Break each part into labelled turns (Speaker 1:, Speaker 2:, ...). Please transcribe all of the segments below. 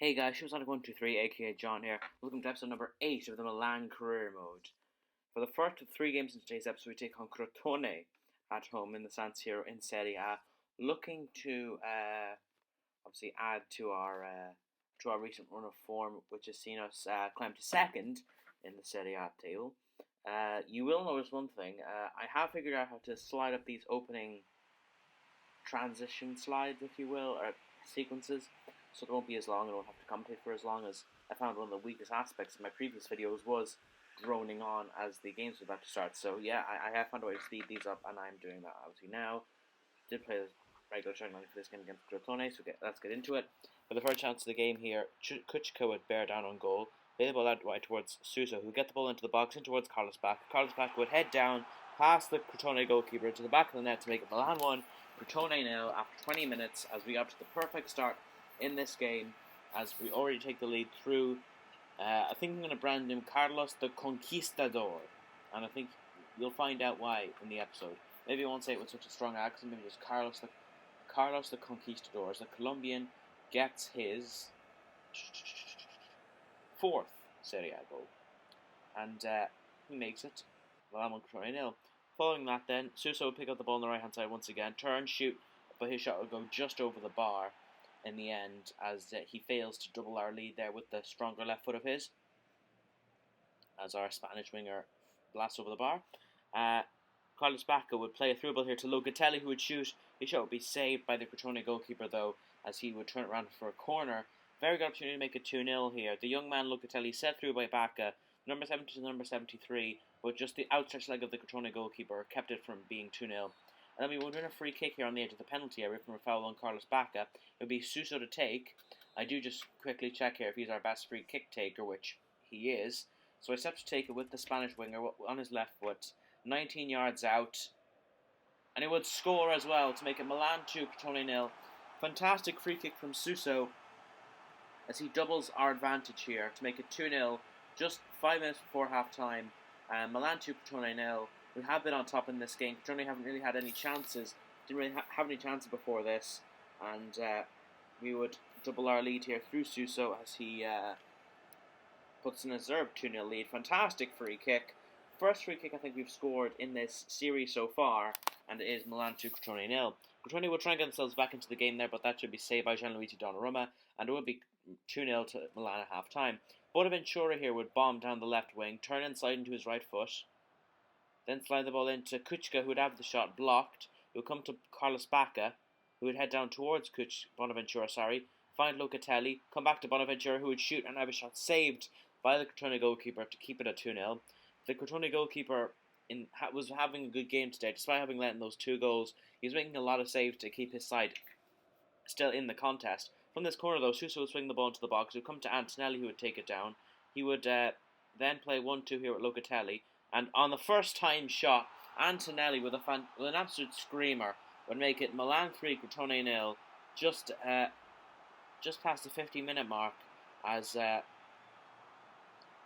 Speaker 1: Hey guys, Showsonic123 aka John here. Welcome to episode number 8 of the Milan Career Mode. For the first of 3 games in today's episode, we take on Crotone at home in the San Siro in Serie A, looking to obviously add to our recent run of form, which has seen us climb to second in the Serie A table. You will notice one thing, I have figured out how to slide up these opening transition slides, if you will, or sequences, so it won't be as long and I won't have to commentate for as long, as I found one of the weakest aspects of my previous videos was droning on as the games were about to start. So yeah, I have found a way to speed these up, and I'm doing that obviously now. Did play the regular starting line for this game against Crotone, so let's get into it. For the first chance of the game here, Kuchka would bear down on goal. Play the ball out wide towards Suso, who would get the ball into the box, in towards Carlos Bacca. Carlos Bacca would head down past the Crotone goalkeeper to the back of the net to make it Milan 1, Crotone 0 after 20 minutes, as we got to the perfect start in this game, as we already take the lead through. I think I'm going to brand him Carlos the Conquistador, and I think you'll find out why in the episode. Maybe I won't say it with such a strong accent, maybe just Carlos the Conquistador, as the Colombian gets his 4th Serie A goal, and he makes it. Milan 1, Crotone 0. Following that then, Suso would pick up the ball on the right hand side once again, turn, shoot, but his shot would go just over the bar in the end, as he fails to double our lead there with the stronger left foot of his, as our Spanish winger blasts over the bar. Carlos Bacca would play a through ball here to Locatelli, who would shoot. His shot would be saved by the Crotone goalkeeper though, as he would turn it around for a corner. Very good opportunity to make it 2-0 here. The young man Locatelli set through by Bacca, number 70 to number 73, but just the outstretched leg of the Crotone goalkeeper kept it from being 2-0. And then we would win a free kick here on the edge of the penalty area from a foul on Carlos Bacca. It would be Suso to take. I do just quickly check here if he's our best free kick taker, which he is. So I step to take it with the Spanish winger on his left foot, 19 yards out. And he would score as well to make it Milan 2, Crotone 0. Fantastic free kick from Suso, as he doubles our advantage here to make it 2-0 just 5 minutes before half time. Milan 2, Crotone 0. We have been on top in this game. Crotone haven't really had any chances. Didn't really have any chances before this. And we would double our lead here through Suso, as he puts in a deserved 2-0 lead. Fantastic free kick. First free kick I think we've scored in this series so far, and it is Milan 2, Crotone 0. Crotone will try and get themselves back into the game there, but that should be saved by Gianluigi Donnarumma, and it would be 2-0 to Milan at half time. Bonaventura here would bomb down the left wing, turn inside into his right foot, then slide the ball into Kuchka, who would have the shot blocked. It would come to Carlos Bacca, who would head down towards Bonaventura, find Locatelli, come back to Bonaventura, who would shoot and have a shot saved by the Crotone goalkeeper to keep it at 2-0. The Crotone goalkeeper was having a good game today, despite having let in those 2 goals. He was making a lot of saves to keep his side still in the contest. From this corner though, Suso would swing the ball into the box. It would come to Antonelli, who would take it down. He would then play 1-2 here with Locatelli. And on the first time shot, Antonelli with an absolute screamer would make it Milan 3, Crotone 0, just past the 50-minute mark, as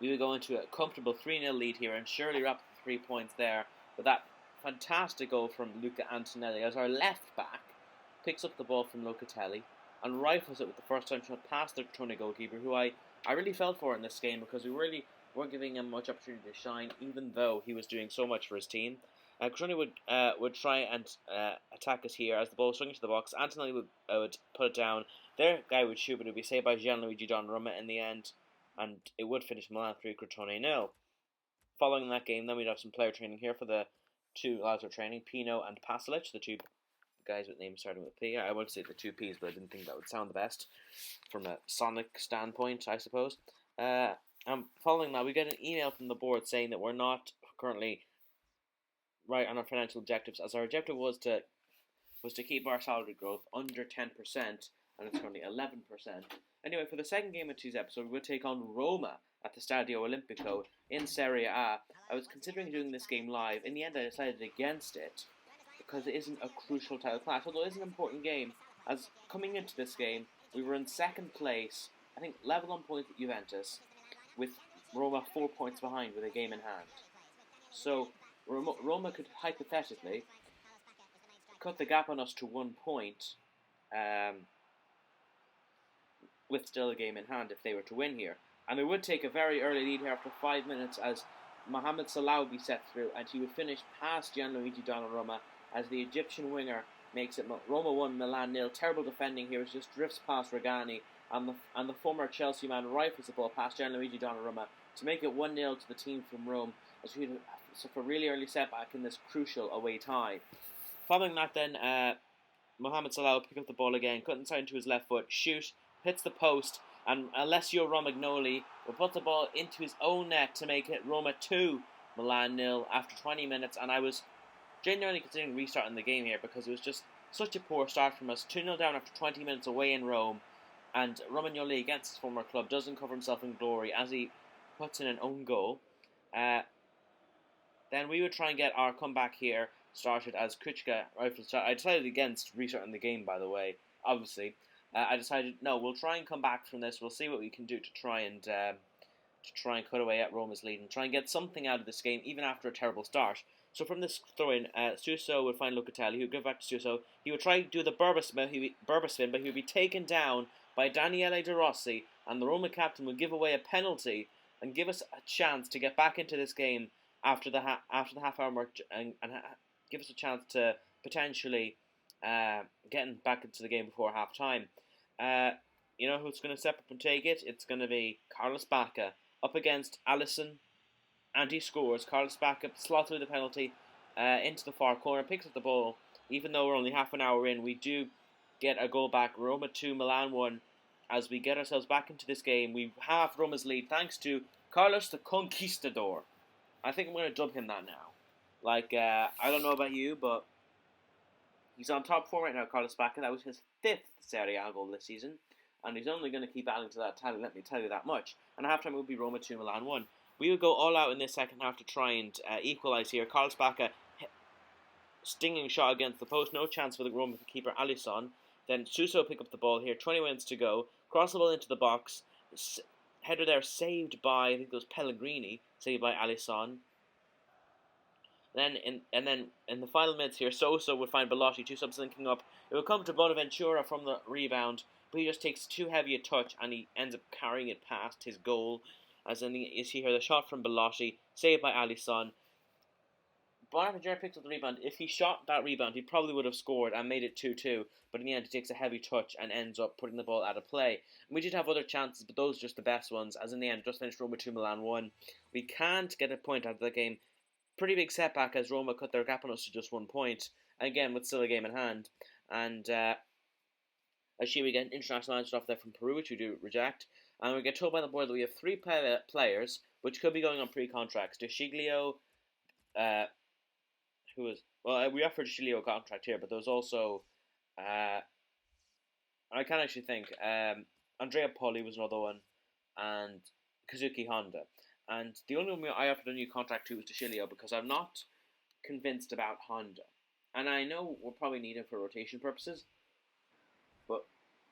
Speaker 1: we would go into a comfortable 3-0 lead here and surely wrap the 3 points there with that fantastic goal from Luca Antonelli, as our left back picks up the ball from Locatelli and rifles it with the first time shot past the Crotone goalkeeper, who I really felt for in this game, because we really weren't giving him much opportunity to shine, even though he was doing so much for his team. Crotone would try and attack us here as the ball swings to the box. Antonelli would put it down. Their guy would shoot, but it would be saved by Gianluigi Donnarumma in the end, and it would finish Milan 3, Crotone 0. Following that game, then we'd have some player training here for the 2 lads who are training, Pino and Pasalic, the 2 guys with names starting with P. I would say the 2 Ps, but I didn't think that would sound the best from a sonic standpoint, I suppose. Following that, we get an email from the board saying that we're not currently right on our financial objectives, as our objective was to keep our salary growth under 10%, and it's currently 11%. Anyway, for the second game of today's episode, we'll take on Roma at the Stadio Olimpico in Serie A. I was considering doing this game live. In the end, I decided against it, because it isn't a crucial title clash, although it is an important game, as coming into this game, we were in second place, I think level on points with Juventus, with Roma 4 points behind with a game in hand. So Roma could hypothetically cut the gap on us to 1 point with still a game in hand if they were to win here. And they would take a very early lead here after 5 minutes as Mohamed Salah would be set through, and he would finish past Gianluigi Donnarumma as the Egyptian winger makes it Roma 1, Milan 0. Terrible defending here, as just drifts past Regani, and the former Chelsea man rifles the ball past Gianluigi Donnarumma to make it 1-0 to the team from Rome, as we suffer a really early setback in this crucial away tie. Following that then, Mohamed Salah will pick up the ball again, cut inside into his left foot, shoot, hits the post, and Alessio Romagnoli will put the ball into his own net to make it Roma 2, Milan 0 after 20 minutes, and I was genuinely considering restarting the game here because it was just such a poor start from us. 2-0 down after 20 minutes away in Rome, and Romagnoli against his former club doesn't cover himself in glory as he puts in an own goal. Then we would try and get our comeback here started as Kuchka rifles shot. I decided against restarting the game, by the way, obviously. I decided, no, we'll try and come back from this. We'll see what we can do to try and cut away at Roma's lead and try and get something out of this game, even after a terrible start. So from this throw-in, Suso would find Locatelli. He would give back to Suso. He would try to do the Berber spin, but he would be taken down by Daniele De Rossi, and the Roma captain would give away a penalty and give us a chance to get back into this game after the half-hour mark and give us a chance to potentially getting back into the game before half-time. You know who's going to step up and take it? It's going to be Carlos Bacca up against Alisson, and he scores. Carlos Bacca slots through the penalty into the far corner, picks up the ball. Even though we're only half an hour in, we do get a goal back. Roma 2, Milan 1. As we get ourselves back into this game, we have Roma's lead thanks to Carlos the Conquistador. I think I'm going to dub him that now. I don't know about you, but he's on top form right now, Carlos Bacca. That was his 5th Serie A goal this season, and he's only going to keep adding to that tally, let me tell you that much. And at halftime it will be Roma 2, Milan 1. We will go all out in this second half to try and equalise here. Carlos Bacca, stinging shot against the post, no chance for the Roma keeper Alisson. Then Suso pick up the ball here, 20 minutes to go, cross the ball into the box, header there saved by, I think it was Pellegrini, saved by Alisson. Then in the final minutes here, Sosa would find Belotti, 2 subs linking up. It will come to Bonaventura from the rebound, but he just takes too heavy a touch and he ends up carrying it past his goal. As in, you see here the shot from Belotti, saved by Alisson. Bonaventura picks up the rebound. If he shot that rebound, he probably would have scored and made it 2-2. But in the end, he takes a heavy touch and ends up putting the ball out of play. And we did have other chances, but those are just the best ones. As in the end, just finished Roma 2, Milan 1. We can't get a point out of the game. Pretty big setback as Roma cut their gap on us to just 1 point. Again, with still a game in hand. And actually, we get an international answer off there from Peru, which we do reject. And we get told by the board that we have 3 players, which could be going on pre-contracts. De Sciglio, we offered Chilio a contract here, but there was also, I can't actually think, Andrea Poli was another one, and Kazuki Honda. And the only one I offered a new contract to was De Chilio, because I'm not convinced about Honda. And I know we'll probably need him for rotation purposes, but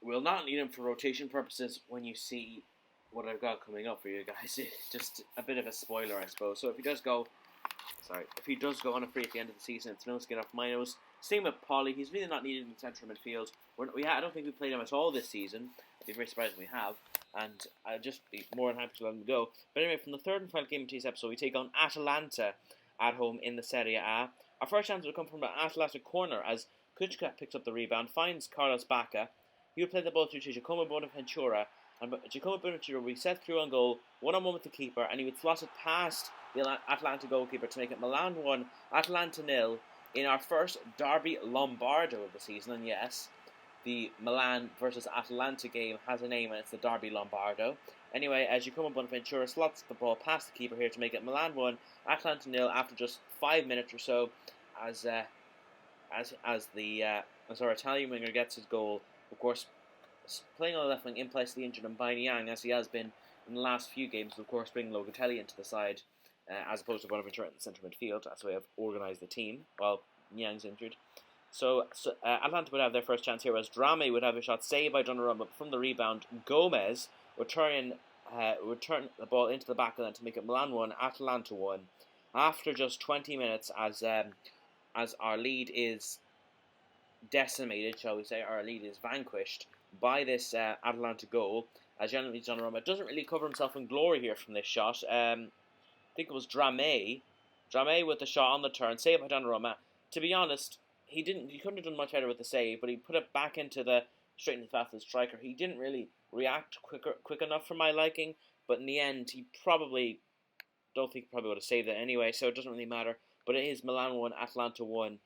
Speaker 1: we'll not need him for rotation purposes when you see what I've got coming up for you guys. It's just a bit of a spoiler, I suppose. So if he does go on a free at the end of the season, it's no skin off my nose. Same with Polly. He's really not needed in central midfield. I don't think we played him at all this season. I'd be very surprised if we have. And I'd just be more than happy to let him go. But anyway, from the third and final game of today's episode, we take on Atalanta at home in the Serie A. Our first chance will come from an Atalanta corner as Kuchka picks up the rebound, finds Carlos Bacca. He would play the ball through to Giacomo Bonaventura, and Giacomo Bonaventura will be set through on goal, one-on-one with the keeper, and he would slot it past the Atalanta goalkeeper to make it Milan 1, Atalanta 0, in our first Derby Lombardo of the season. And yes, the Milan versus Atalanta game has a name, and it's the Derby Lombardo. Anyway, as Giacomo Bonaventura slots the ball past the keeper here to make it Milan 1, Atalanta 0 after just 5 minutes or so, as our Italian winger gets his goal. Of course, playing on the left wing in place of the injured Mbanyang, as he has been in the last few games, of course, bringing Locatelli into the side, as opposed to Bonaventura in the central midfield. That's the way I've organised the team, while Nyang's injured. So Atalanta would have their first chance here, as Drame would have a shot saved by Donnarumma, but from the rebound, Gomez would turn the ball into the back of the net to make it Milan 1, Atalanta 1. After just 20 minutes, as our lead is decimated, shall we say, our lead is vanquished by this Atalanta goal. As Gianluigi Donnarumma doesn't really cover himself in glory here from this shot. I think it was Drame with the shot on the turn, saved by Donnarumma. To be honest, he couldn't have done much better with the save, but he put it back into the straight in the path of the striker. He didn't really react quick enough for my liking, but in the end, he probably would have saved it anyway, so it doesn't really matter. But it is Milan 1, Atalanta 1,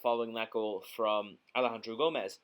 Speaker 1: following that goal from Alejandro Gomez.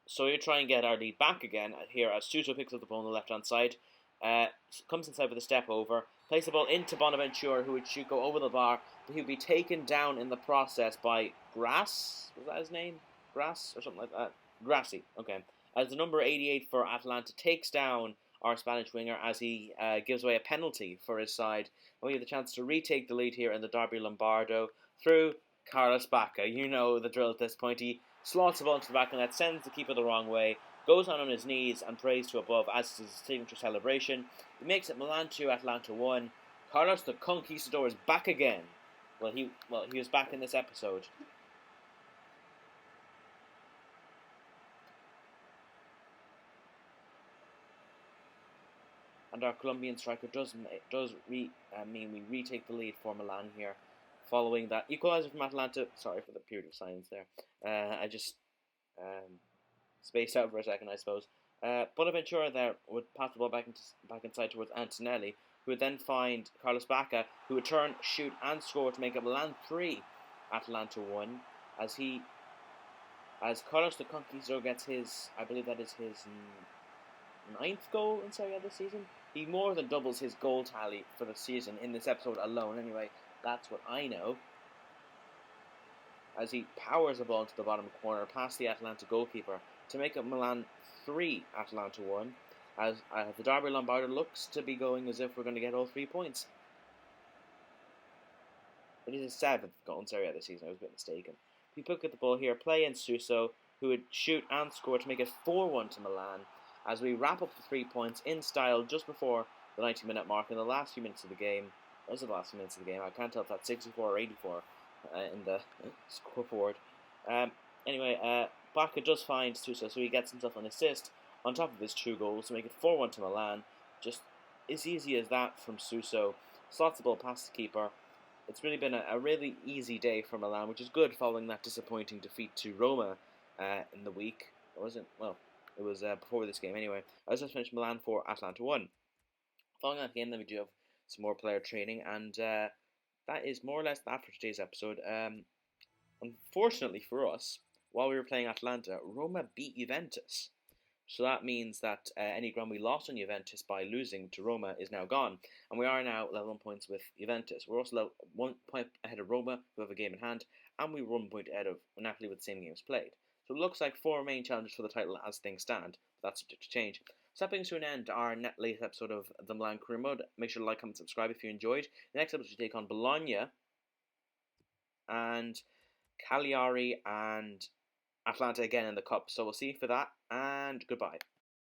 Speaker 1: So we try and get our lead back again here as Suso picks up the ball on the left-hand side, comes inside with a step over, plays the ball into Bonaventura, who would go over the bar, but he would be taken down in the process by Grass. Was that his name? Grass or something like that? Grassi, okay. As the number 88 for Atalanta takes down our Spanish winger as he gives away a penalty for his side. And we have the chance to retake the lead here in the Derby Lombardo through Carlos Bacca. You know the drill at this point. He slots the ball into the back of the net, sends the keeper the wrong way, goes on his knees and prays to above as his signature celebration. He makes it Milan 2, Atalanta 1. Carlos the Conquistador is back again. He was back in this episode. And our Colombian striker does mean we retake the lead for Milan here, following that equaliser from Atalanta. Sorry for the period of silence there. I just spaced out for a second, I suppose. Bonaventura there would pass the ball back inside towards Antonelli, who would then find Carlos Bacca, who would turn, shoot, and score to make it Milan 3, Atalanta 1, as Carlos the Conquistador gets his, I believe that is his 9th goal in Serie A this season. He more than doubles his goal tally for the season in this episode alone. Anyway, that's what I know. As he powers the ball into the bottom corner past the Atalanta goalkeeper to make it Milan 3, Atalanta 1. As the Derby Lombardo looks to be going as if we're going to get all 3 points. It is his 7th goal in Serie A this season. I was a bit mistaken. We pick up the ball here, play in Suso, who would shoot and score to make it 4-1 to Milan. As we wrap up the 3 points in style just before the 90-minute mark in the last few minutes of the game. Those are the last few minutes of the game. I can't tell if that's 64 or 84 in the scoreboard. Anyway, Bacca does find Suso, so he gets himself an assist on top of his 2 goals to make it 4-1 to Milan. Just as easy as that from Suso. Slots the ball past the keeper. It's really been a really easy day for Milan, which is good following that disappointing defeat to Roma in the week. Or was it? Well, it was before this game anyway. I just finished Milan 4, Atalanta 1. Following that game, then we do have some more player training, and that is more or less that for today's episode. Unfortunately for us, while we were playing Atalanta, Roma beat Juventus. So that means that any ground we lost on Juventus by losing to Roma is now gone. And we are now level 1 points with Juventus. We're also level 1 point ahead of Roma, who have a game in hand, and we were 1 point ahead of Napoli with the same games played. So it looks like 4 main challenges for the title as things stand. But that's subject to change. So that brings to an end our latest episode of the Milan Career Mode. Make sure to like, comment, subscribe if you enjoyed. The next episode we take on Bologna and Cagliari and Atalanta again in the Cup. So we'll see you for that, and goodbye.